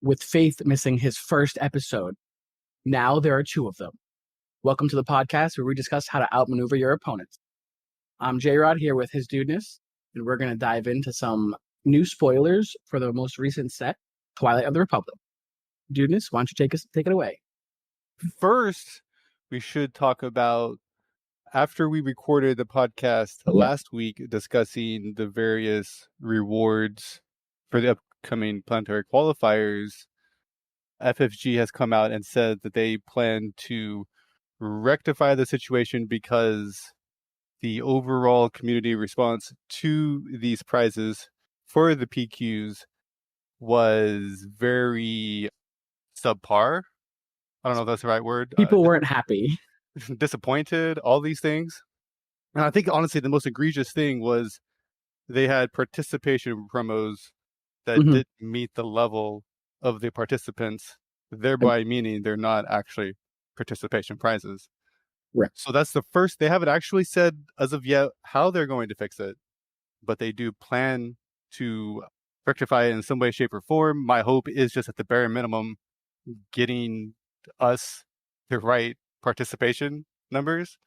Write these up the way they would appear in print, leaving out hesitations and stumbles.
with Faith missing his first episode. Now there are two of them. Welcome to the podcast where we discuss how to outmaneuver your opponents. I'm Jrod here with his Dudeness, and we're going to dive into some new spoilers for the most recent set, Twilight of the Republic. Dudeness, why don't you take it away? First, we should talk about, after we recorded the podcast last week discussing the various rewards for the upcoming Planetary Qualifiers, FFG has come out and said that they plan to rectify the situation because the overall community response to these prizes for the PQs was very subpar. I don't know if that's the right word. People weren't happy. Disappointed, all these things. And I think, honestly, the most egregious thing was they had participation promos that didn't meet the level of the participants, thereby meaning they're not actually participation prizes. Right. So that's the first. They haven't actually said as of yet how they're going to fix it, but they do plan to rectify it in some way, shape, or form. My hope is just at the bare minimum getting us the right participation numbers.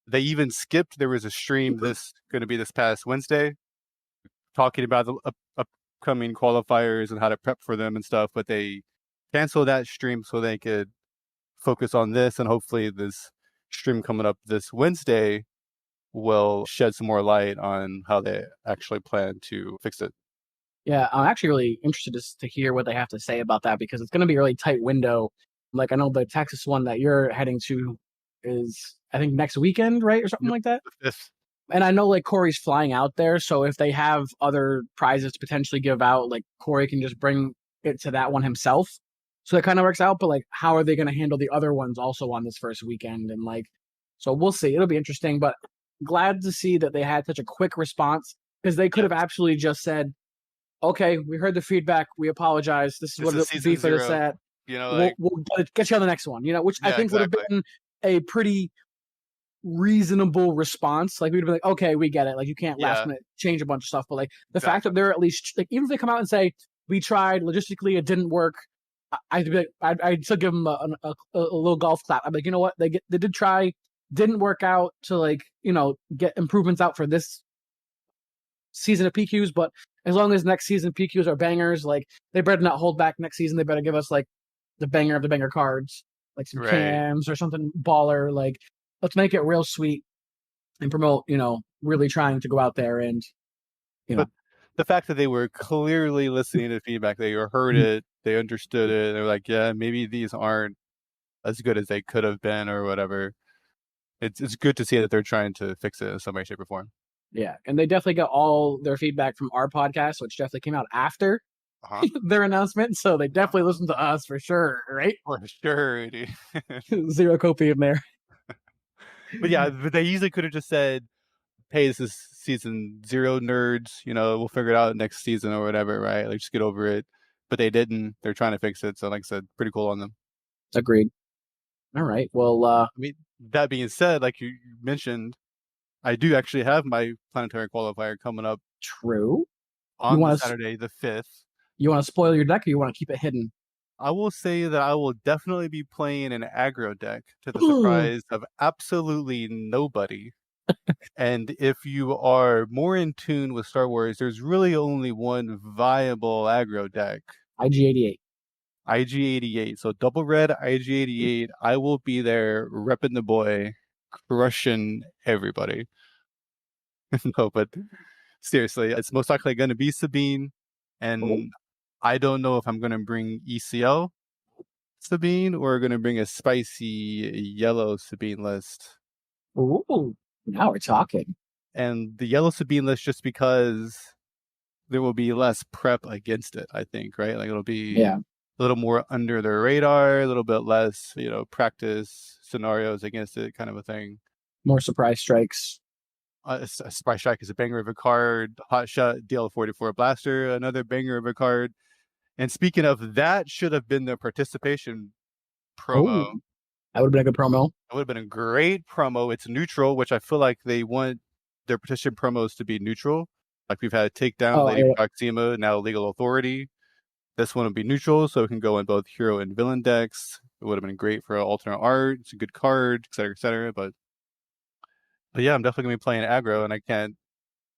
They even skipped, there was a stream this past Wednesday talking about the upcoming qualifiers and how to prep for them and stuff, but they canceled that stream so they could focus on this, and hopefully this stream coming up this Wednesday will shed some more light on how they actually plan to fix it. Yeah, I'm actually really interested to hear what they have to say about that, because it's going to be a really tight window. Like, I know the Texas one that you're heading to is, I think, next weekend, right? Or something like that? Yes. And I know, like, Corey's flying out there, so if they have other prizes to potentially give out, like, Corey can just bring it to that one himself. So that kind of works out, but, like, how are they going to handle the other ones also on this first weekend? And, like, so we'll see. It'll be interesting, but glad to see that they had such a quick response, because they could have absolutely just said, okay, we heard the feedback, we apologize, this is what it'll be for the set. You know, like, we'll get you on the next one, which I think would have been a pretty reasonable response. Like, we'd have been like, okay, we get it. Like, you can't last minute change a bunch of stuff, but like the fact that they're at least, like, even if they come out and say, we tried, logistically it didn't work, I'd still give them a little golf clap. I'm like, you know what, they did try, didn't work out to, like, get improvements out for this season of PQs, but as long as next season PQs are bangers, like, they better not hold back next season. They better give us, like, the banger of the banger cards, like some cams or something baller. Like, let's make it real sweet and promote, really trying to go out there and, But the fact that they were clearly listening to feedback, they heard it, they understood it, they're like, yeah, maybe these aren't as good as they could have been or whatever. It's good to see that they're trying to fix it in some way, shape, or form. Yeah, and they definitely got all their feedback from our podcast, which definitely came out after their announcement. So they definitely listened to us for sure, right? For sure, dude. Zero copium there. But yeah, they easily could have just said, hey, this is season 0, nerds. We'll figure it out next season or whatever, right? Like, just get over it. But they didn't. They're trying to fix it. So, like I said, pretty cool on them. Agreed. All right. Well, I mean, that being said, like you mentioned, I do actually have my Planetary Qualifier coming up. True. On Saturday, the 5th. You want to spoil your deck, or you want to keep it hidden? I will say that I will definitely be playing an aggro deck to the surprise of absolutely nobody. And if you are more in tune with Star Wars, there's really only one viable aggro deck. IG-88. IG-88. So double red IG-88. I will be there repping the boy, crushing everybody. No, but seriously, it's most likely going to be Sabine. And I don't know if I'm going to bring ECL Sabine or going to bring a spicy yellow Sabine list. Ooh, now we're talking. And the yellow Sabine list, just because there will be less prep against it, I think, right? Like, it'll be a little more under the radar, a little bit less, practice scenarios against it, kind of a thing. More surprise strikes. A surprise strike is a banger of a card. Hot shot, DL44 blaster, another banger of a card. And speaking of, that should have been the participation promo. Ooh, that would have been a good promo. It would have been a great promo. It's neutral, which I feel like they want their participation promos to be neutral. Like, we've had Takedown, Lady Proxima, now Legal Authority. This one would be neutral, so it can go in both hero and villain decks. It would have been great for alternate art. It's a good card, etc., etc. But yeah, I'm definitely gonna be playing aggro, and I can't.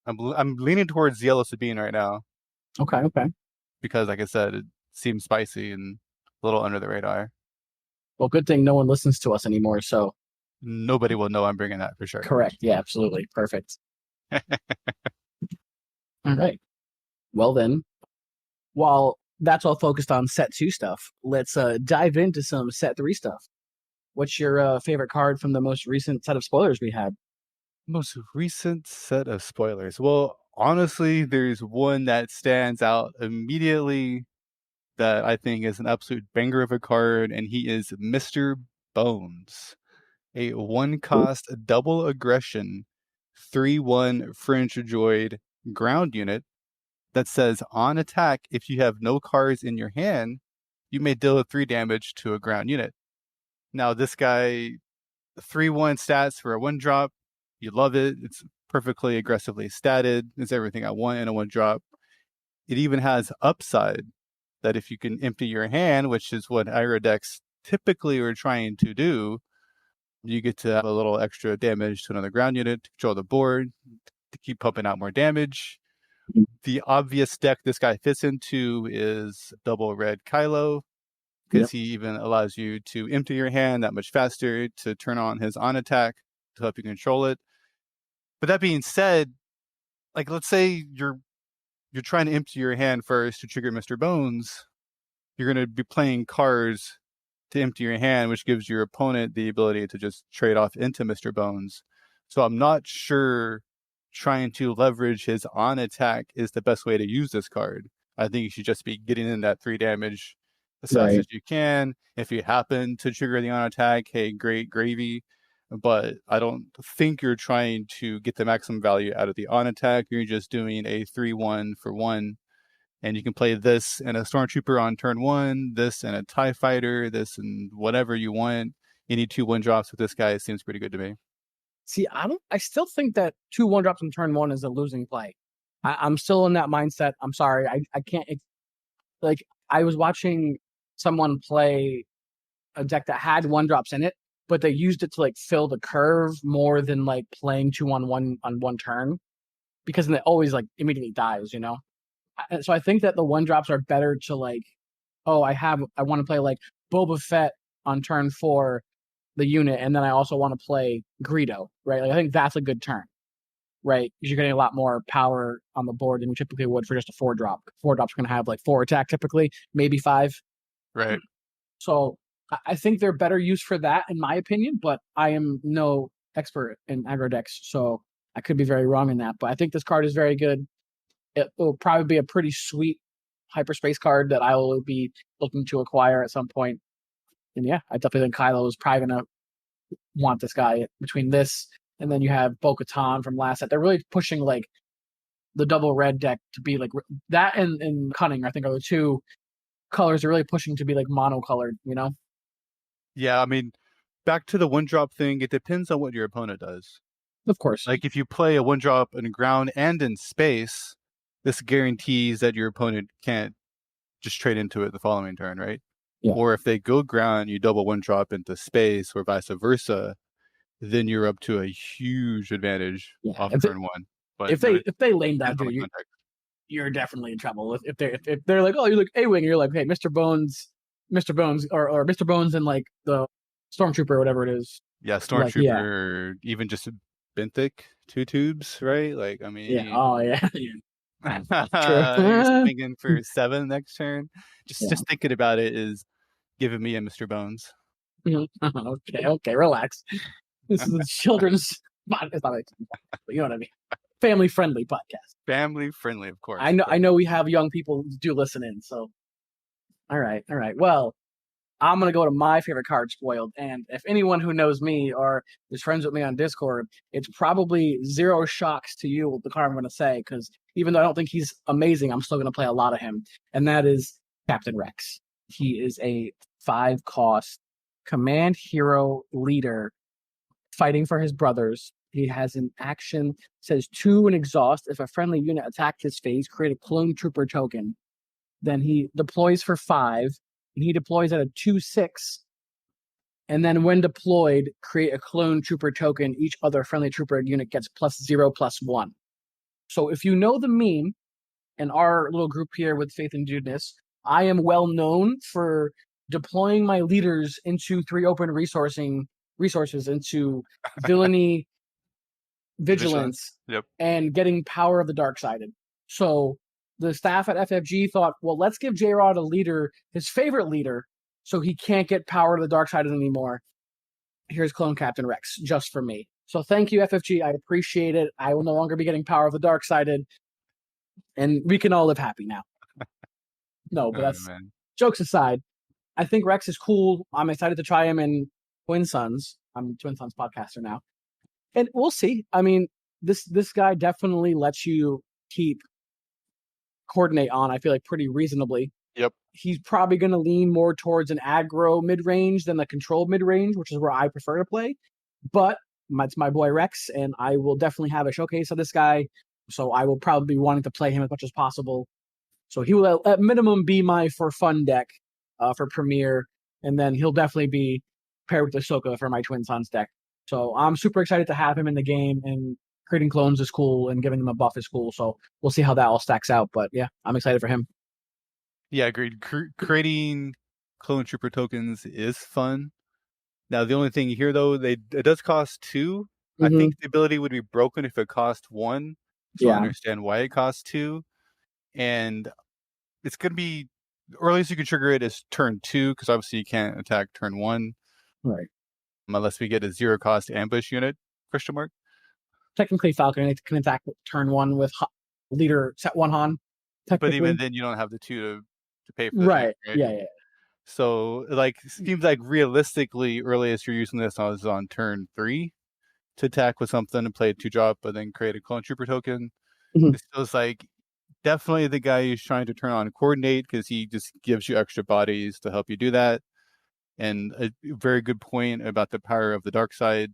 I'm leaning towards yellow Sabine right now Okay, okay. because, like I said, it seems spicy and a little under the radar. Well, good thing no one listens to us anymore. So Nobody will know I'm bringing that for sure. correct. Yeah, absolutely. Perfect. All right. Well then, while that's all focused on set 2 stuff, let's dive into some set 3 stuff. What's your favorite card from the most recent set of spoilers we had? Most recent set of spoilers. Well, honestly, there's one that stands out immediately that I think is an absolute banger of a card, and he is Mr. Bones. A 1-cost double aggression 3/1 Fringe Droid ground unit that says on attack, if you have no cards in your hand, you may deal 3 damage to a ground unit. Now, this guy, 3/1 stats for a 1-drop, you love it. It's perfectly aggressively statted. It's everything I want in a 1-drop. It even has upside that if you can empty your hand, which is what aggro decks typically are trying to do, you get to have a little extra damage to another ground unit to control the board, to keep pumping out more damage. The obvious deck this guy fits into is double red Kylo, because he even allows you to empty your hand that much faster to turn on his on attack to help you control it. But that being said, like let's say you're trying to empty your hand first to trigger Mr. Bones, you're going to be playing cards to empty your hand, which gives your opponent the ability to just trade off into Mr. Bones. So I'm not sure trying to leverage his on attack is the best way to use this card. I think you should just be getting in that 3 damage as fast as you can. If you happen to trigger the on attack, hey, great gravy. But I don't think you're trying to get the maximum value out of the on attack. You're just doing a 3/1 for 1. And you can play this and a Stormtrooper on turn 1, this and a TIE Fighter, this and whatever you want. Any 2 1-drops with this guy seems pretty good to me. See, I still think that 2 1-drops on turn 1 is a losing play. I'm still in that mindset. I'm sorry. I can't, like, I was watching someone play a deck that had 1-drops in it, but they used it to like fill the curve more than like playing 2 on 1 turn, because then it always like immediately dies, you know? So I think that the 1-drops are better to like, oh, I want to play like Boba Fett on turn 4, the unit, and then I also want to play Greedo, right? Like I think that's a good turn, right? Because you're getting a lot more power on the board than you typically would for just a 4-drop. 4-drops are going to have like 4 attack typically, maybe 5. Right. So I think they're better used for that, in my opinion, but I am no expert in aggro decks, so I could be very wrong in that. But I think this card is very good. It will probably be a pretty sweet hyperspace card that I will be looking to acquire at some point. And yeah, I definitely think Kylo is probably going to want this guy between this and then you have Bo-Katan from last set. They're really pushing like the double red deck to be like that, and Cunning, I think, are the 2 colors are really pushing to be like monocolored, you know? Yeah, I mean, back to the 1-drop thing, it depends on what your opponent does. Of course. Like if you play a 1-drop in ground and in space, this guarantees that your opponent can't just trade into it the following turn, right? Yeah. Or if they go ground, you double 1-drop into space, or vice versa, then you're up to a huge advantage off turn 1. But if they lane down, dude, you're definitely in trouble. If they're like, oh, you look A-wing, you're like, hey, Mr. Bones, or Mr. Bones and like the Stormtrooper or whatever it is. Yeah, Stormtrooper, or even just Benthic 2 tubes, right? Like, I mean, yeah, oh yeah, you're swinging for 7 next turn. Just thinking about it is giving me a Mr. Bones. Okay, relax. This is a children's podcast. It's not like, you know what I mean. Family friendly podcast. Family friendly, of course. I know we have young people who do listen in. So, all right. Well, I'm gonna go to my favorite card spoiled, and if anyone who knows me or is friends with me on Discord, it's probably zero shocks to you the card I'm gonna say, because even though I don't think he's amazing, I'm still gonna play a lot of him, and that is Captain Rex. He is a 5-cost command hero leader fighting for his brothers. He has an action, says 2 and exhaust. If a friendly unit attacked his phase, create a clone trooper token. then he deploys for 5, and he deploys at a 2/6. And then when deployed, create a clone trooper token. Each other friendly trooper unit gets +0/+1. So if you know the meme in our little group here with Faith and Dudeness, I am well known for deploying my leaders into 3 open resources into villainy, vigilance, Yep. and getting power of the dark sided. So the staff at FFG thought, well, let's give Jrod a leader, his favorite leader, so he can't get power to the dark sided anymore. Here's Clone Captain Rex, just for me. So thank you, FFG. I appreciate it. I will no longer be getting power of the dark sided, and we can all live happy now. No, but that's jokes aside. I think Rex is cool. I'm excited to try him in Twin Sons. I'm a Twin Sons podcaster now. And we'll see. I mean, this guy definitely lets you keep coordinate on, I feel like, pretty reasonably. Yep. He's probably going to lean more towards an aggro mid-range than a controlled mid-range, which is where I prefer to play. But it's my boy Rex, and I will definitely have a showcase of this guy. So I will probably be wanting to play him as much as possible. So he will, at minimum, be my for fun deck for Premiere. And then he'll definitely be paired with Ahsoka for my Twin Sons deck. So I'm super excited to have him in the game, and creating clones is cool, and giving him a buff is cool. So we'll see how that all stacks out. But yeah, I'm excited for him. Yeah, agreed. Creating clone trooper tokens is fun. Now, the only thing here, though, it does cost 2. I think the ability would be broken if it cost 1. So I understand why it costs 2. And it's going to be, or at least you can trigger it as turn 2, because obviously you can't attack turn 1. Right. Unless we get a 0-cost ambush unit, ? Technically, Falcon can attack turn 1 with leader set 1 Han. But even then, you don't have the 2 to pay for the right. Thing, right? Yeah. So, like, seems like realistically, earliest you're using this is on turn 3 to attack with something and play a 2-drop, but then create a clone trooper token. It feels like definitely the guy who's trying to turn on coordinate, because he just gives you extra bodies to help you do that. And a very good point about the power of the dark side.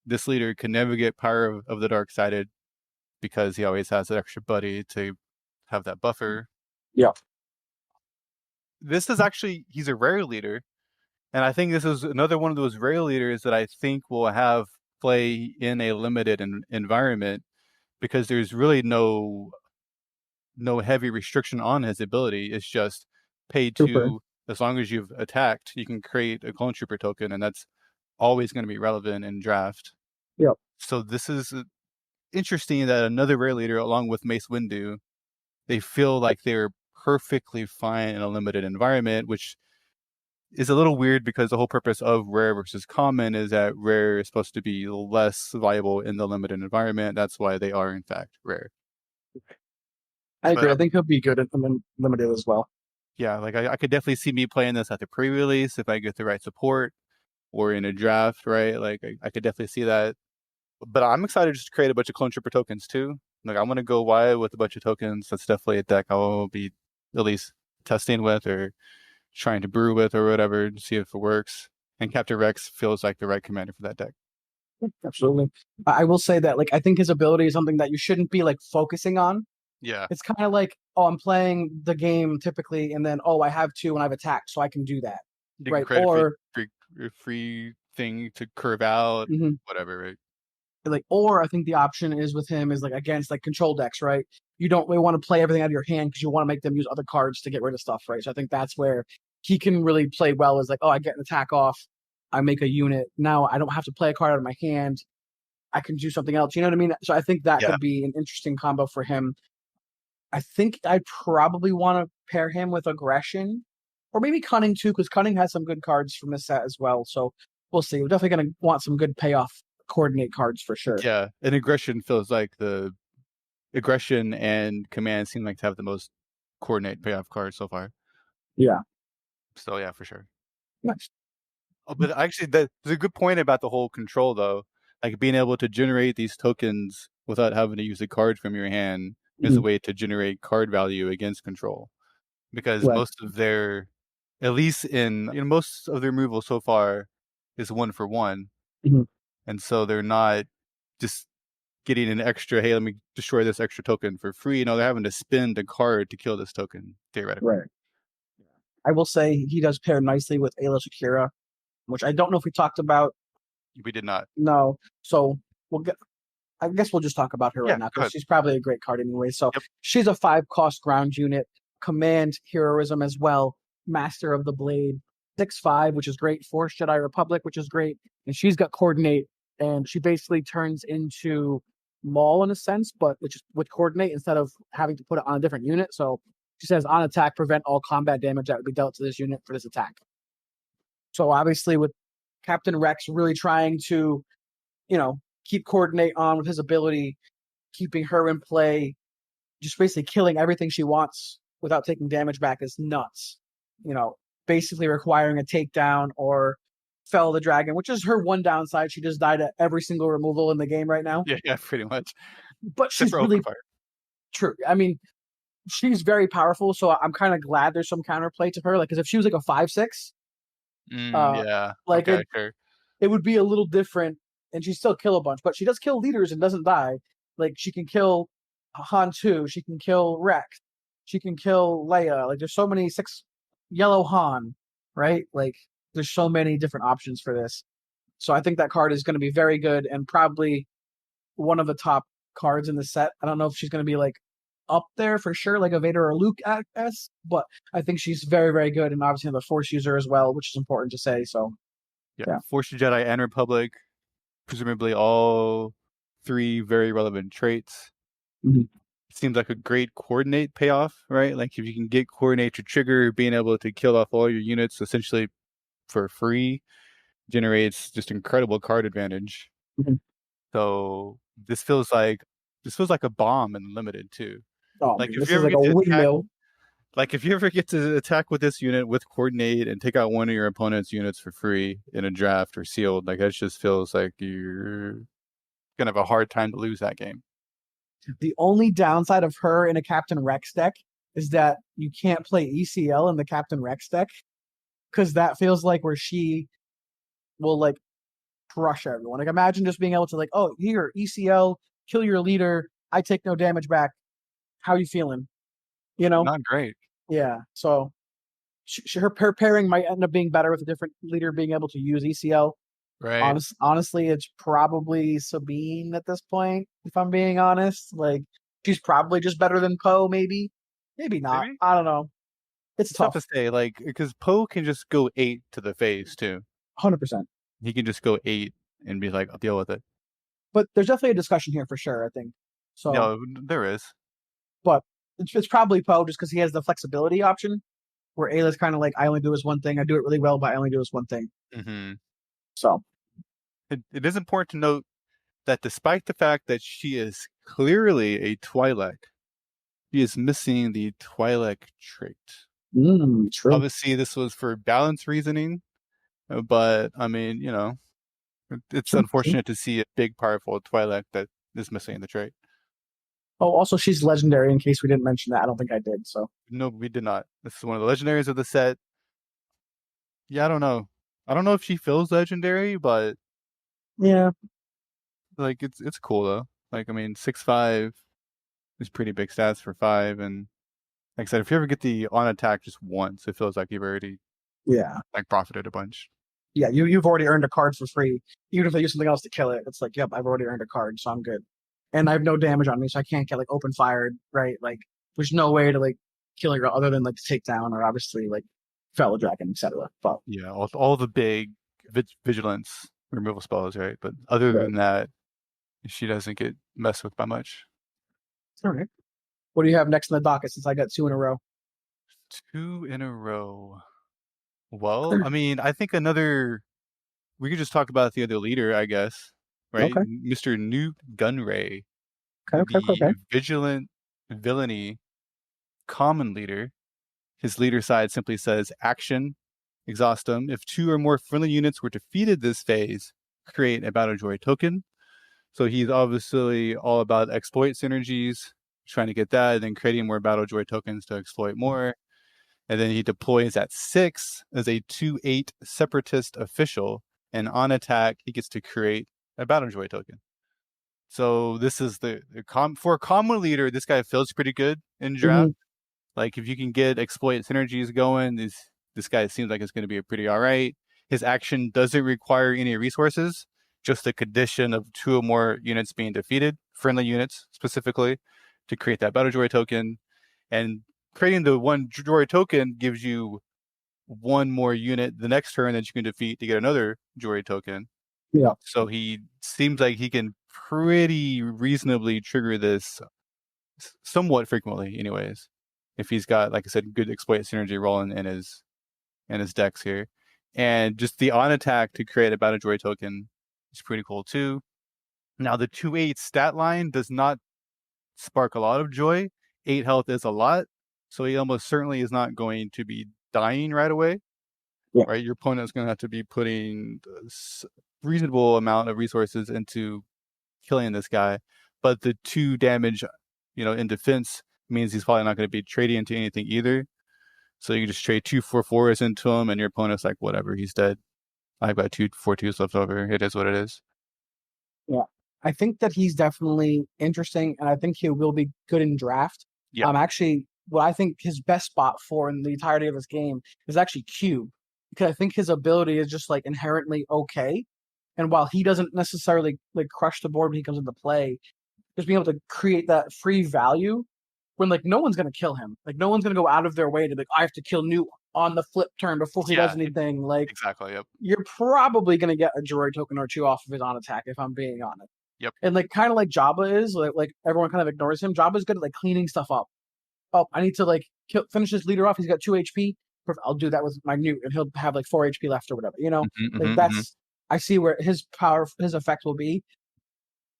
This leader can never get power of the dark sided because he always has that extra buddy to have that buffer. Yeah. This is actually, he's a rare leader. And I think this is another one of those rare leaders that I think will have play in a limited environment, because there's really no heavy restriction on his ability. It's just pay 2. As long as you've attacked, you can create a clone trooper token, and that's always going to be relevant in draft. Yep. So this is interesting that another rare leader, along with Mace Windu, they feel like they're perfectly fine in a limited environment, which is a little weird, because the whole purpose of rare versus common is that rare is supposed to be less viable in the limited environment. That's why they are, in fact, rare. I agree. I think he'll be good at limited as well. Yeah, like I could definitely see me playing this at the pre-release if I get the right support, or in a draft, right? Like I could definitely see that. But I'm excited just to create a bunch of clone trooper tokens too. Like I want to go wide with a bunch of tokens. That's definitely a deck I will be at least testing with, or trying to brew with, or whatever, to see if it works. And Captain Rex feels like the right commander for that deck. Absolutely. I will say that, like, I think his ability is something that you shouldn't be like focusing on. Yeah. It's kind of like, oh, I'm playing the game typically, and then, oh, I have 2 and I've attacked, so I can do that. You right. Can create or a free thing to curve out, whatever, right? Like, or I think the option is with him is like against like control decks, right? You don't really want to play everything out of your hand because you want to make them use other cards to get rid of stuff, right? So I think that's where he can really play well, is like, oh, I get an attack off, I make a unit. Now I don't have to play a card out of my hand. I can do something else. You know what I mean? So I think that could be an interesting combo for him. I think I probably want to pair him with aggression, or maybe cunning too, because cunning has some good cards from this set as well. So we'll see. We're definitely going to want some good payoff coordinate cards for sure. Yeah, and aggression feels like the aggression and command seem like to have the most coordinate payoff cards so far. Yeah. So yeah, for sure. Nice. Oh, but actually, there's a good point about the whole control though. Like being able to generate these tokens without having to use a card from your hand is a way to generate card value against control. Because most of their, at least in most of their removal so far, is 1 for 1. And so they're not just getting an extra, hey, let me destroy this extra token for free. No, they're having to spend a card to kill this token, theoretically. Right. I will say he does pair nicely with Ayla Shakira, which I don't know if we talked about. We did not. No. So we'll get. I guess we'll just talk about her right now because she's probably a great card anyway. So she's a 5-cost ground unit, command heroism as well, master of the blade, 6/5, which is great. Force Jedi Republic, which is great, and she's got coordinate, and she basically turns into Maul in a sense, but which is with coordinate instead of having to put it on a different unit. So she says on attack, prevent all combat damage that would be dealt to this unit for this attack. So obviously, with Captain Rex really trying to, keep coordinate on with his ability, keeping her in play, just basically killing everything she wants without taking damage back is nuts. Basically requiring a takedown or fell the dragon, which is her one downside. She just died at every single removal in the game right now. Yeah, pretty much. But she's really true. I mean, she's very powerful, so I'm kind of glad there's some counterplay to her. Like, because if she was like a 5/6, it would be a little different, and she still kill a bunch. But she does kill leaders and doesn't die. Like, she can kill Han 2, she can kill Rex, she can kill Leia. Like, there's so many 6 yellow Han, right? Like, there's so many different options for this. So I think that card is going to be very good and probably one of the top cards in the set. I don't know if she's going to be like up there for sure, like a Vader or Luke S, but I think she's very, very good, and obviously the Force user as well, which is important to say. So yeah. Force Jedi and Republic, presumably all 3 very relevant traits. Mm-hmm. It seems like a great coordinate payoff, right? Like if you can get coordinate to trigger, being able to kill off all your units essentially for free generates just incredible card advantage. Mm-hmm. So this feels like a bomb in limited too. Oh, like this is like a windmill. Like if you ever get to attack with this unit with coordinate and take out one of your opponent's units for free in a draft or sealed, like that just feels like you're gonna have a hard time to lose that game. The only downside of her in a Captain Rex deck is that you can't play ECL in the Captain Rex deck, because that feels like where she will like crush everyone. Like imagine just being able to like, oh, here, ECL, kill your leader, I take no damage back. How are you feeling? Not great. Yeah. So her pairing might end up being better with a different leader being able to use ECL. Right. Honestly, it's probably Sabine at this point, if I'm being honest. Like, she's probably just better than Poe, maybe. Maybe not. Maybe? I don't know. It's tough to say, like, because Poe can just go 8 to the face, too. 100%. He can just go 8 and be like, I'll deal with it. But there's definitely a discussion here for sure, I think. So no, there is. But it's probably Poe just because he has the flexibility option, where Ayla's kind of like, I only do this one thing. I do it really well, but I only do this one thing. Mm-hmm. So it is important to note that despite the fact that she is clearly a Twilight, she is missing the Twilight trait. True. Obviously, this was for balance reasoning, but I mean, it's unfortunate to see a big, powerful Twilight that is missing the trait. Oh, also, she's legendary, in case we didn't mention that. I don't think I did, so. No, we did not. This is one of the legendaries of the set. Yeah, I don't know. I don't know if she feels legendary, but yeah, like it's cool though. Like I mean, 6/5 is pretty big stats for 5, and like I said, if you ever get the on attack just once, it feels like you've already like profited a bunch. Yeah, you've already earned a card for free, even if they use something else to kill it. It's like, yep, I've already earned a card, so I'm good, and I have no damage on me, so I can't get like open fired, right? Like, there's no way to like kill her other than like to take down or obviously like fell a dragon, etc. But yeah, all the big vigilance removal spells, right? But other than that, she doesn't get messed with by much. All right. What do you have next in the docket? Since I got 2 in a row. 2 in a row. Well, I mean, I think we could just talk about the other leader, I guess, right? Okay. Mr. Newt Gunray, okay. Vigilant Villainy common leader. His leader side simply says action, exhaust them. If 2 or more friendly units were defeated this phase, create a Battle Droid token. So he's obviously all about exploit synergies, trying to get that, and then creating more Battle Droid tokens to exploit more. And then he deploys at 6 as a 2/8 separatist official, and on attack, he gets to create a Battle Droid token. So this is the for a common leader, this guy feels pretty good in Hmm. draft. Like if you can get exploit synergies going, this guy seems like it's going to be a pretty all right. His action doesn't require any resources, just a condition of 2 or more units being defeated, friendly units specifically, to create that battle droid token. And creating the 1 droid token gives you 1 more unit the next turn that you can defeat to get another droid token. Yeah. So he seems like he can pretty reasonably trigger this somewhat frequently, anyways. If he's got, like I said, good exploit synergy rolling in his decks here, and just the on attack to create a battle droid token is pretty cool too. Now the 2/8 stat line does not spark a lot of joy. 8 health is a lot, so he almost certainly is not going to be dying right away. Yeah. Right, your opponent is going to have to be putting a reasonable amount of resources into killing this guy, but the 2 damage, in defense means he's probably not going to be trading into anything either. So you can just trade 2 4/4s into him, and your opponent's like, whatever, he's dead. I've got 2 4/2s left over. It is what it is. Yeah. I think that he's definitely interesting, and I think he will be good in draft. Yeah. Actually, what I think his best spot for in the entirety of his game is actually Cube, because I think his ability is just like inherently okay. And while he doesn't necessarily like crush the board when he comes into play, just being able to create that free value when like no one's gonna kill him. Like no one's gonna go out of their way to be like, I have to kill Newt on the flip turn before he does Yeah, anything. Like exactly. Yep. you're probably gonna get a droid token or 2 off of his on attack, if I'm being honest. Yep. And like kind of like Jabba is, like everyone kind of ignores him. Jabba's good at like cleaning stuff up. Oh, I need to like finish this leader off. He's got 2 HP. I'll do that with my Newt, and he'll have like 4 HP left or whatever. Mm-hmm, Like mm-hmm, mm-hmm. that's I see where his power, his effect will be.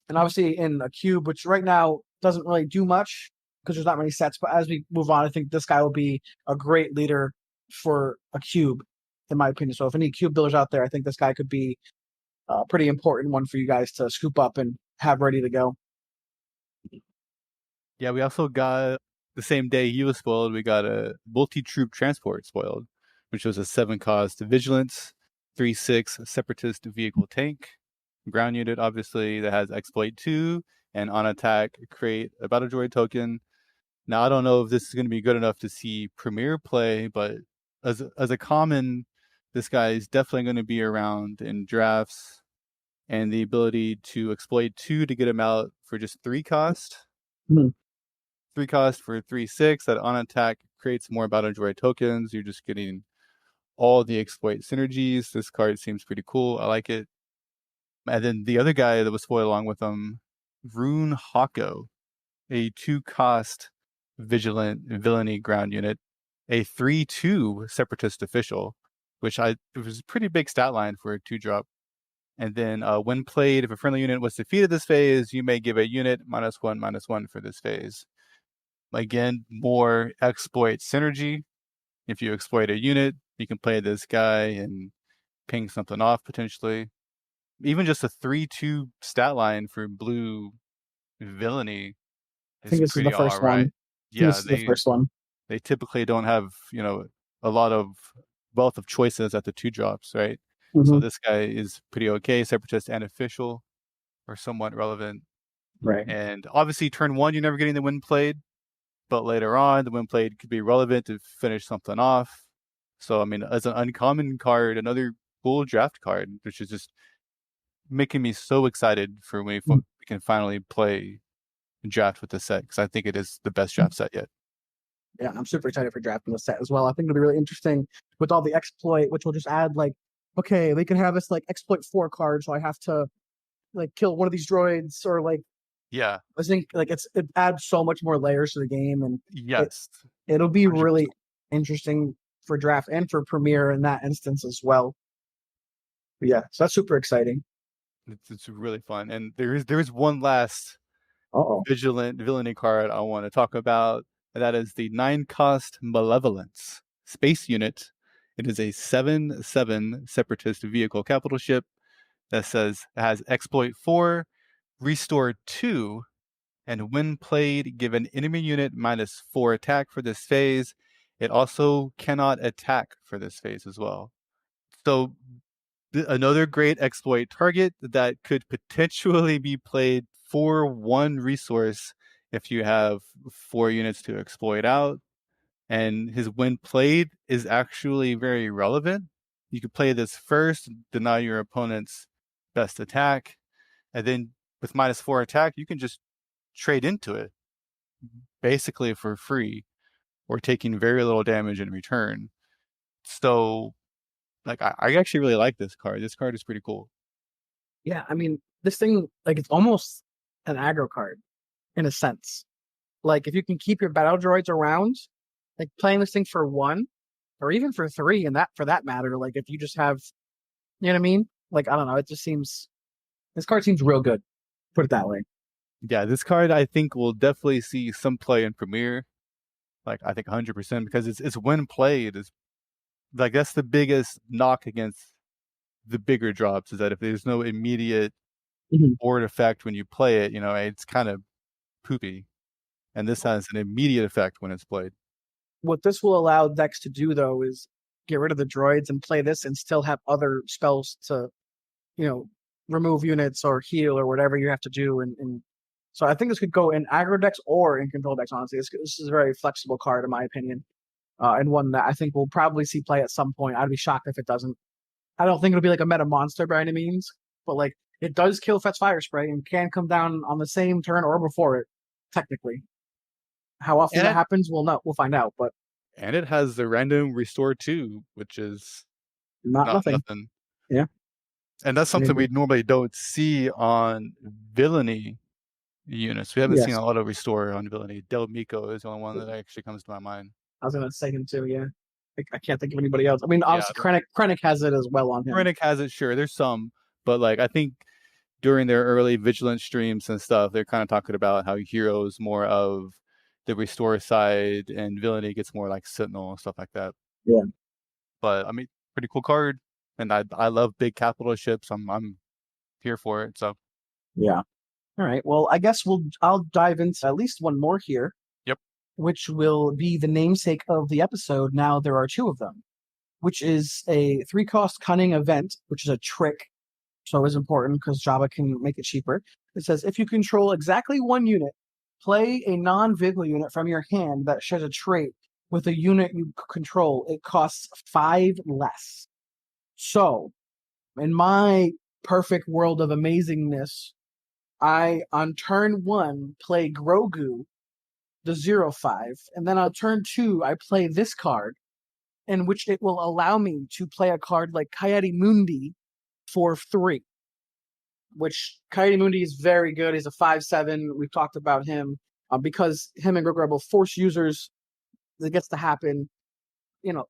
And obviously in a cube, which right now doesn't really do much because there's not many sets. But as we move on, I think this guy will be a great leader for a cube, in my opinion. So if any cube builders out there, I think this guy could be a pretty important one for you guys to scoop up and have ready to go. Yeah, we also got the same day he was spoiled, we got a multi-troop transport spoiled, which was a 7-cost vigilance, 3/6 separatist vehicle tank, ground unit, obviously, that has exploit 2, and on attack, create a battle droid token. Now, I don't know if this is going to be good enough to see Premier play, but as a common, this guy is definitely going to be around in drafts, and the ability to exploit 2 to get him out for just 3 cost. Hmm. 3 cost for 3/6 that on attack creates more battle droid tokens. You're just getting all the exploit synergies. This card seems pretty cool. I like it. And then the other guy that was spoiled along with him, Rune Hako, a 2-cost vigilant villainy ground unit, a 3/2 separatist official, which it was a pretty big stat line for a 2-drop. And then when played, if a friendly unit was defeated this phase, you may give a unit -1/-1 for this phase. Again, more exploit synergy. If you exploit a unit, you can play this guy and ping something off potentially. Even just a 3/2 stat line for blue villainy I is think this is the pretty all first one. right. I think this Yeah, is the first one. they typically don't have, a lot of wealth of choices at the 2-drops, right? So Mm-hmm. this guy is pretty okay. Separatist and official are somewhat relevant. Right. And obviously turn 1, you're never getting the win played. But later on, the win played could be relevant to finish something off. So, I mean, as an uncommon card, another cool draft card, which is just making me so excited for when we can finally play draft with this set, because I think it is the best draft set yet. Yeah, I'm super excited for drafting this set as well. I think it'll be really interesting with all the exploit, which will just add like, okay, they can have this like exploit 4 card, so I have to like kill one of these droids or like Yeah. I think like it adds so much more layers to the game, and Yes. it'll be 100%. really interesting for draft and for premiere in that instance as well. But yeah, so that's super exciting. It's really fun. And there is one last Oh, vigilant villainy card I want to talk about, and that is the 9-cost Malevolence space unit. It is a 7/7 separatist vehicle capital ship that says it has exploit 4, restore 2, and when played, give an enemy unit -4 attack for this phase. It also cannot attack for this phase as well. So another great exploit target that could potentially be played for one resource if you have 4 units to exploit out. And his when played is actually very relevant. You could play this first, deny your opponent's best attack, and then with -4 attack, you can just trade into it basically for free or taking very little damage in return. So, like, I actually really like this card. This card is pretty cool. Yeah, I mean, this thing, like, it's almost an aggro card in a sense. Like, if you can keep your battle droids around, like playing this thing for 1 or even for 3, and that for that matter, like if you just have, you know what I mean? Like, I don't know, it just seems this card seems real good. Put it that way. Yeah, this card I think will definitely see some play in Premiere. Like, I think 100% because it's when played is like that's the biggest knock against the bigger drops is that if there's no immediate board effect when you play it, it's kind of poopy. And this has an immediate effect when it's played. What this will allow decks to do though is get rid of the droids and play this and still have other spells to, remove units or heal or whatever you have to do. And so I think this could go in aggro decks or in control decks, honestly. This is a very flexible card in my opinion. And one that I think we'll probably see play at some point. I'd be shocked if it doesn't. I don't think it'll be like a meta monster by any means, but like it does kill Fetch Fire Spray and can come down on the same turn or before it, technically. How often that happens, we'll find out. But and it has the random restore too, which is not nothing. Yeah, and that's something we normally don't see on villainy units. We haven't seen a lot of restore on villainy. Del Miko is the only one that actually comes to my mind. I was gonna say him too. Yeah, I can't think of anybody else. I mean, obviously, Krennic has it as well on him. Krennic has it, sure. There's some, but like I think during their early Vigilant streams and stuff, they're kind of talking about how Hero is more of the restore side and villainy gets more like Sentinel and stuff like that. Yeah. But I mean, pretty cool card. And I love big capital ships. I'm here for it. So yeah. All right. Well, I guess I'll dive into at least one more here. Yep. Which will be the namesake of the episode. Now there are 2 of them, which is a 3-cost cunning event, which is a trick. So it's important because Jabba can make it cheaper. It says if you control exactly 1 unit, play a non-vehicle unit from your hand that shares a trait with a unit you control. It costs 5 less. So, in my perfect world of amazingness, I, on turn 1, play Grogu, the 0/5, and then on turn 2, I play this card, in which it will allow me to play a card like Coyote Mundi for 3. Which Coyote Mundi is very good. He's a 5/7. We've talked about him because him and Grogu are both force users. It gets to happen.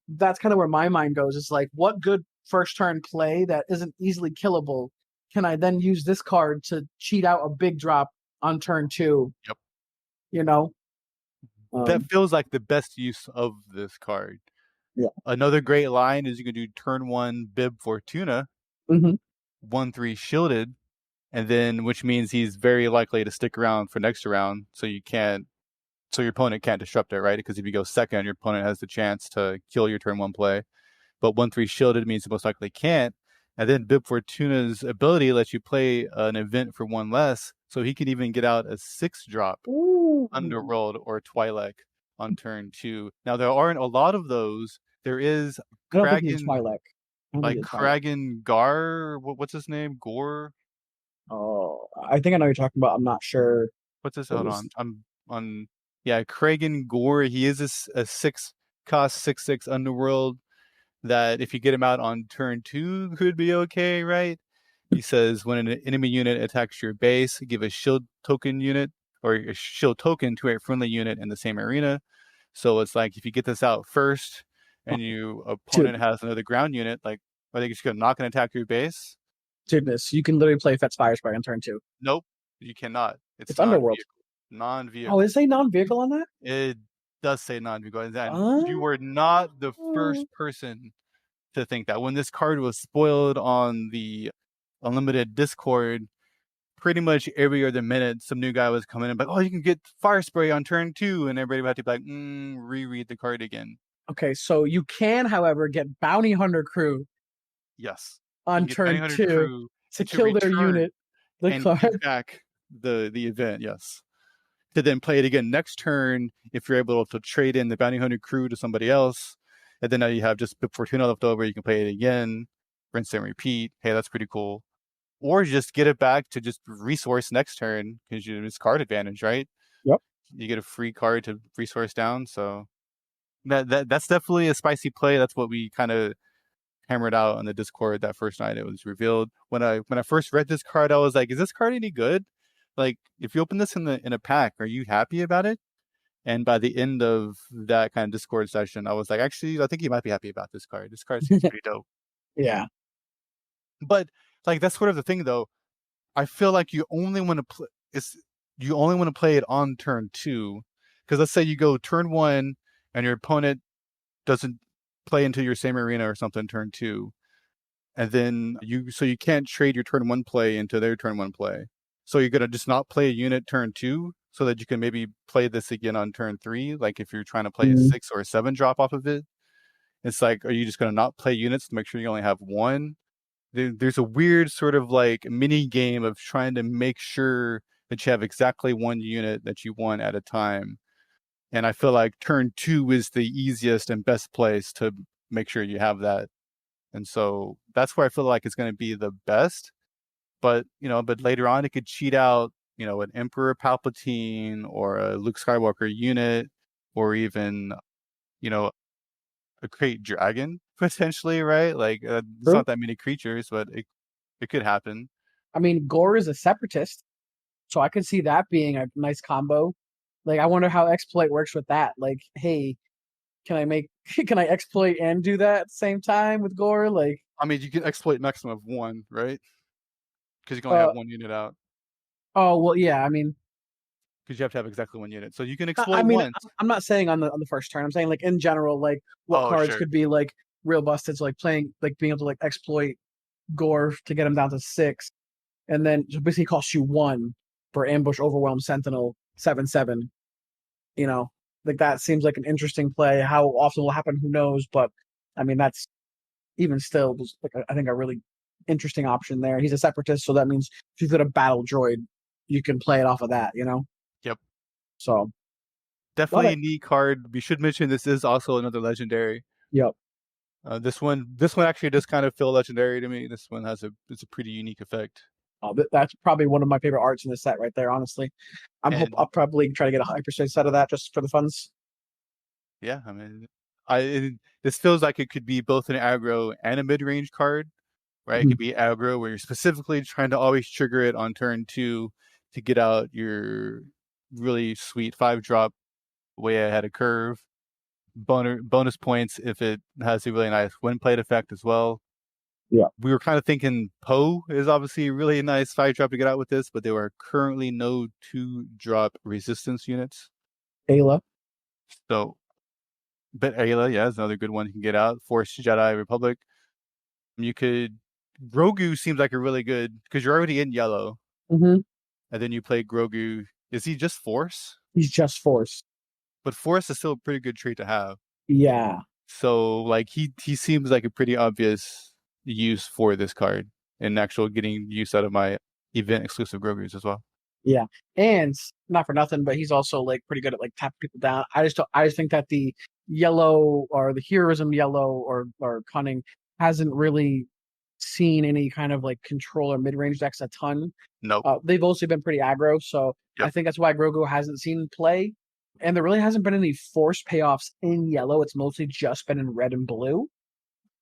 That's kind of where my mind goes. It's like, what good first turn play that isn't easily killable can I then use this card to cheat out a big drop on turn 2? Yep. That feels like the best use of this card. Yeah. Another great line is you can do turn 1 Bib Fortuna, 1/3 shielded, and then which means he's very likely to stick around for next round, so your opponent can't disrupt it, right? Because if you go second, your opponent has the chance to kill your turn 1 play. But 1/3 shielded means he most likely can't. And then Bib Fortuna's ability lets you play an event for 1 less, so he can even get out a 6-drop Underworld or Twilight on turn 2. Now there aren't a lot of those. There is Twilight. Like Kragan Gar. What's his name? Gore. Oh, I think I know what you're talking about. I'm not sure. What's this? Hold on. I'm on. Yeah, Kragan Gore. He is a 6-cost 6/6 Underworld that if you get him out on turn 2 could be okay, right? He says when an enemy unit attacks your base, give a shield token unit or a shield token to a friendly unit in the same arena. So it's like if you get this out first and your opponent has another ground unit, like are they just gonna knock and attack your base? Goodness, you can literally play Fetch Fire Spray on turn 2. Nope, you cannot. It's Underworld. Non-vehicle. Oh, is it non-vehicle on that? It does say non-vehicle. And you were not the first person to think that. When this card was spoiled on the Unlimited Discord, pretty much every other minute, some new guy was coming in, like, oh, you can get Fire Spray on turn 2, and everybody had to be like, reread the card again. Okay, so you can, however, get Bounty Hunter Crew. Yes. On turn 2 to kill their unit. The card back the event, yes. To then play it again next turn if you're able to trade in the bounty hunter crew to somebody else. And then now you have just Fortuna left over, you can play it again, rinse and repeat. Hey, that's pretty cool. Or just get it back to just resource next turn because it's card advantage, right? Yep. You get a free card to resource down. So that's definitely a spicy play. That's what we kind of hammered out on the Discord that first night it was revealed. When I first read this card, I was like, is this card any good? Like, if you open this in a pack, are you happy about it? And by the end of that kind of Discord session, I was like, actually, I think you might be happy about this card. This card seems pretty dope. Yeah. But like that's sort of the thing though. I feel like you only want to play it on turn 2. Because let's say you go turn 1 and your opponent doesn't play into your same arena or something turn 2. And then you can't trade your turn 1 play into their turn 1 play. So you're gonna just not play a unit turn 2 so that you can maybe play this again on turn 3. Like if you're trying to play a 6 or a 7 drop off of it, it's like, are you just gonna not play units to make sure you only have one? There's a weird sort of like mini game of trying to make sure that you have exactly one unit that you want at a time. And I feel like turn 2 is the easiest and best place to make sure you have that. And so that's where I feel like it's going to be the best. But, but later on, it could cheat out, an Emperor Palpatine or a Luke Skywalker unit, or even, a Great Dragon, potentially, right? Like, there's not that many creatures, but it could happen. I mean, Gore is a separatist, so I could see that being a nice combo. Like, I wonder how exploit works with that. Like, hey, can I exploit and do that at the same time with Gore? Like, I mean, you can exploit maximum of 1, right? Because you can only have 1 unit out. Oh well, yeah. I mean, because you have to have exactly 1 unit, so you can I exploit mean, once. I'm not saying on the first turn. I'm saying like in general, like what cards could be like real busted. So like playing, like being able to like exploit Gore to get him down to 6, and then basically costs you 1 for ambush, overwhelm, sentinel, 7/7. Like that seems like an interesting play. How often will happen? Who knows? But I mean, that's even still was like I think a really interesting option there. He's a separatist, so that means if you've got a battle droid, you can play it off of that. Yep. So definitely a neat card. We should mention this is also another legendary. Yep. This one actually does kind of feel legendary to me. This one it's a pretty unique effect. That's probably one of my favorite arts in the set right there. Honestly, I'll probably try to get a hyperspace set of that just for the funs. Yeah, I mean, this feels like it could be both an aggro and a mid-range card, right? Mm-hmm. It could be aggro where you're specifically trying to always trigger it on turn 2 to get out your really sweet 5-drop way ahead of curve. Bonus points if it has a really nice win plate effect as well. Yeah. We were kind of thinking Poe is obviously a really nice 5-drop to get out with this, but there are currently no 2-drop resistance units. Ayla. So, but Ayla, yeah, is another good one you can get out. Force Jedi Republic. You could Grogu seems like a really good because you're already in yellow. Mm-hmm. And then you play Grogu. Is he just Force? He's just Force. But Force is still a pretty good trait to have. Yeah. So like he seems like a pretty obvious use for this card and actual getting use out of my event exclusive Grogu's as well. Yeah. And not for nothing, but he's also like pretty good at like tapping people down. I just think that the yellow or the heroism yellow or cunning hasn't really seen any kind of like control or mid-range decks a ton. Nope. They've also been pretty aggro, so yep. I think that's why Grogu hasn't seen play. And there really hasn't been any force payoffs in yellow. It's mostly just been in red and blue.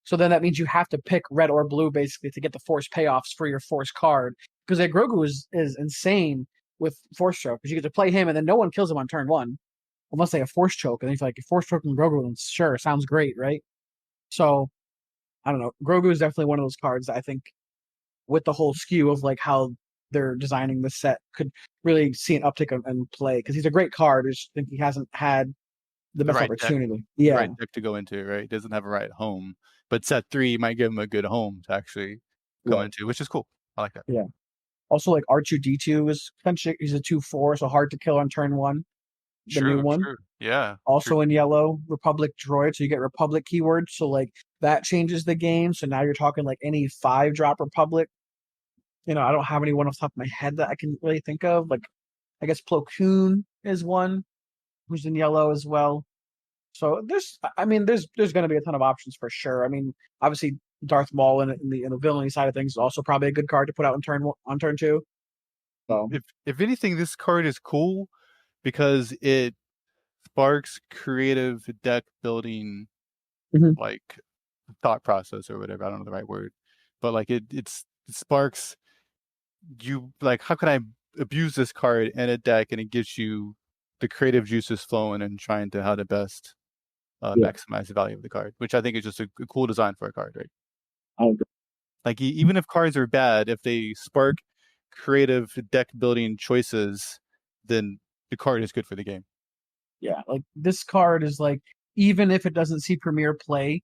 So then that means you have to pick red or blue basically to get the force payoffs for your force card. Because Grogu is insane with force choke because you get to play him and then no one kills him on turn 1 unless they have force choke. And then if like force choking Grogu, then sure, sounds great, right? So I don't know. Grogu is definitely one of those cards that I think with the whole skew of like how they're designing the set could really see an uptick in play because he's a great card. I just think he hasn't had the best opportunity. Deck, yeah, right deck to go into, right? He doesn't have a right home, but set 3 might give him a good home to actually go into, which is cool. I like that. Yeah. Also, like R2D2 is potentially he's a 2/4, so hard to kill on turn 1. The new one, yeah. Also in yellow, Republic droid, so you get Republic keywords, so like that changes the game. So now you're talking like any 5-drop Republic I don't have anyone off the top of my head that I can really think of. Like, I guess Plo Koon is one who's in yellow as well. So there's going to be a ton of options for sure. I mean, obviously Darth Maul in the villainy side of things is also probably a good card to put out on turn two. So If anything, this card is cool because it sparks creative deck building, Mhm. like thought process or whatever. I don't know the right word, but like it sparks you like, how can I abuse this card in a deck, and it gives you the creative juices flowing and trying to how to best Yeah, maximize the value of the card, which I think is just a cool design for a card, right? I agree. Like even if cards are bad, if they spark creative deck building choices, then the card is good for the game. Yeah, like this card is like, even if it doesn't see premier play,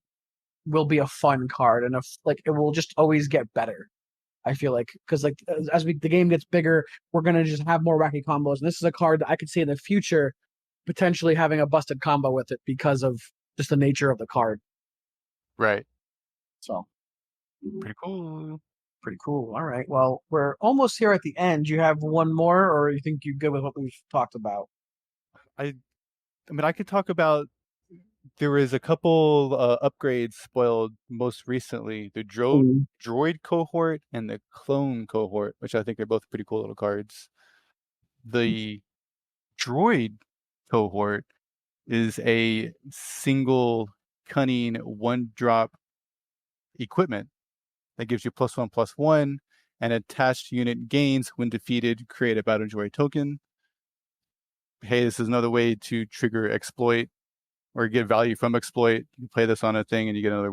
will be a fun card, and if like it will just always get better. I feel like because like as the game gets bigger, we're gonna just have more wacky combos. And this is a card that I could see in the future potentially having a busted combo with it because of just the nature of the card. Right. So Pretty cool. pretty cool. All right. Well, we're almost here at the end. You have one more, or you think you're good with what we've talked about? I I mean, I could talk about, there was a couple upgrades spoiled most recently, the Mm. droid cohort and the clone cohort, which I think are both pretty cool little cards. The droid cohort is a single cunning one drop equipment that gives you +1/+1, and attached unit gains when defeated, create a battle droid token. Hey, this is another way to trigger exploit or get value from exploit. You play this on a thing and you get another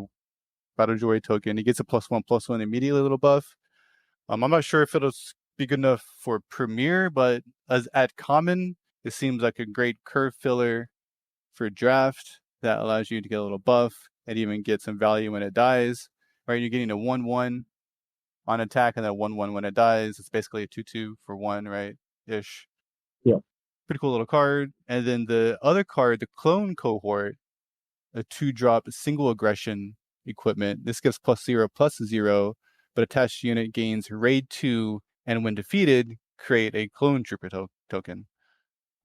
battle droid token. It gets a +1/+1 immediately, little buff. I'm not sure if it'll be good enough for Premier, but as at common, it seems like a great curve filler for draft that allows you to get a little buff and even get some value when it dies. Right, you're getting a 1/1 on attack, and then 1/1 when it dies. It's basically a 2/2 for one, right? Ish. Yeah. Pretty cool little card. And then the other card, the clone cohort, a 2-drop single aggression equipment. This gives +0/+0, but attached unit gains raid 2, and when defeated, create a clone trooper token.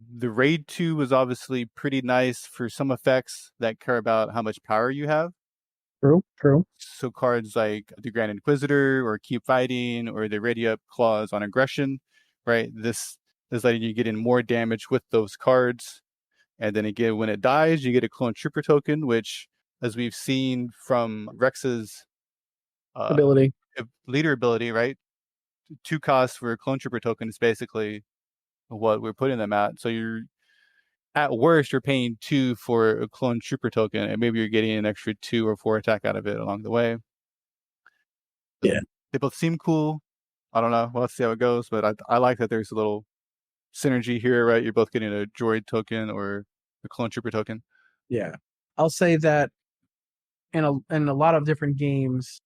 The raid 2 is obviously pretty nice for some effects that care about how much power you have. True. True. So cards like the Grand Inquisitor or Keep Fighting or the Ready Up clause on aggression, right? This is letting you get in more damage with those cards. And then again, when it dies, you get a clone trooper token, which, as we've seen from Rex's uh, Ability. leader ability, right? 2 costs for a clone trooper token is basically what we're putting them at. So you're, at worst, you're paying 2 for a clone trooper token, and maybe you're getting an extra 2 or 4 attack out of it along the way. Yeah. They both seem cool. I don't know. Well, let's see how it goes. But I like that there's a little synergy here, right? You're both getting a droid token or a clone trooper token. Yeah. I'll say that in a lot of different games,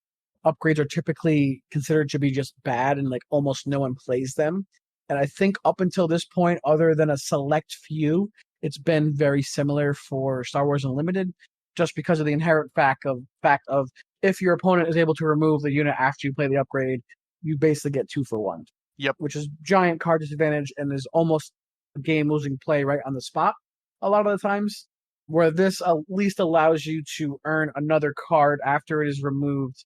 upgrades are typically considered to be just bad and like almost no one plays them. And I think up until this point, other than a select few, it's been very similar for Star Wars Unlimited, just because of the inherent fact of if your opponent is able to remove the unit after you play the upgrade, you basically get 2 for 1. Yep. Which is giant card disadvantage and is almost a game losing play right on the spot a lot of the times, where this at least allows you to earn another card after it is removed.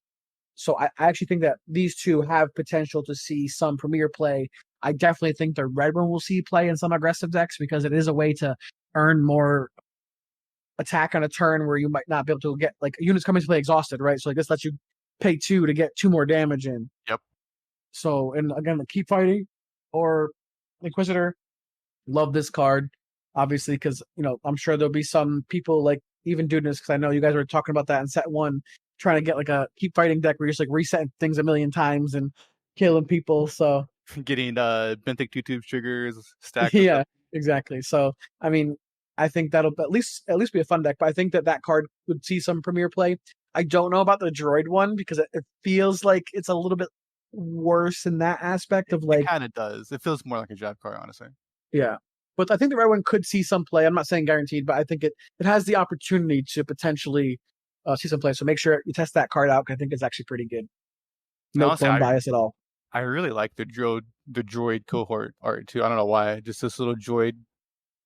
So I actually think that these two have potential to see some premier play. I definitely think the red one will see play in some aggressive decks because it is a way to earn more attack on a turn where you might not be able to get like units coming to play exhausted, right? So like this lets you pay 2 to get 2 more damage in. Yep. So and again, the keep fighting or Inquisitor, love this card, obviously, because I'm sure there'll be some people like even Dudeness, because I know you guys were talking about that in set one, trying to get like a keep fighting deck where you're just like resetting things a million times and killing people. So Getting benthic 2 tube triggers stacked with yeah, them. exactly. So I mean, I think that'll at least be a fun deck. But I think that card would see some premier play. I don't know about the droid one because it feels like it's a little bit worse in that aspect of It like kind of does. It feels more like a draft card, honestly. yeah. But I think the red one could see some play. I'm not saying guaranteed, but I think it has the opportunity to potentially see some play. So make sure you test that card out, 'cause I think it's actually pretty good. And No honestly, clone bias at all. I really like the droid cohort art too. I don't know why. Just this little droid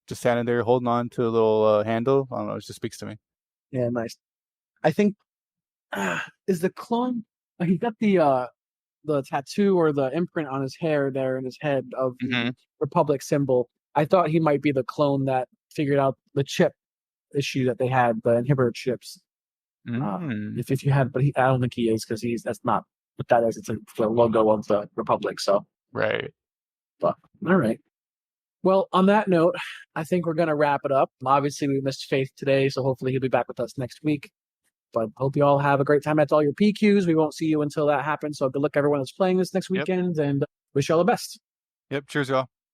just standing there holding on to a little handle. I don't know. It just speaks to me. Yeah, nice. I think is the clone. He got the tattoo or the imprint on his hair there in his head of the Republic symbol. I thought he might be the clone that figured out the chip issue that they had, the inhibitor chips. If you had, but I don't think he is because that's not what that is. It's the logo of the Republic. So right. But all right. Well, on that note, I think we're gonna wrap it up. Obviously, we missed Faith today, so hopefully he'll be back with us next week. But hope you all have a great time at all your PQs. We won't see you until that happens. So good luck everyone that's playing this next weekend, and wish you all the best. Yep. Cheers, y'all.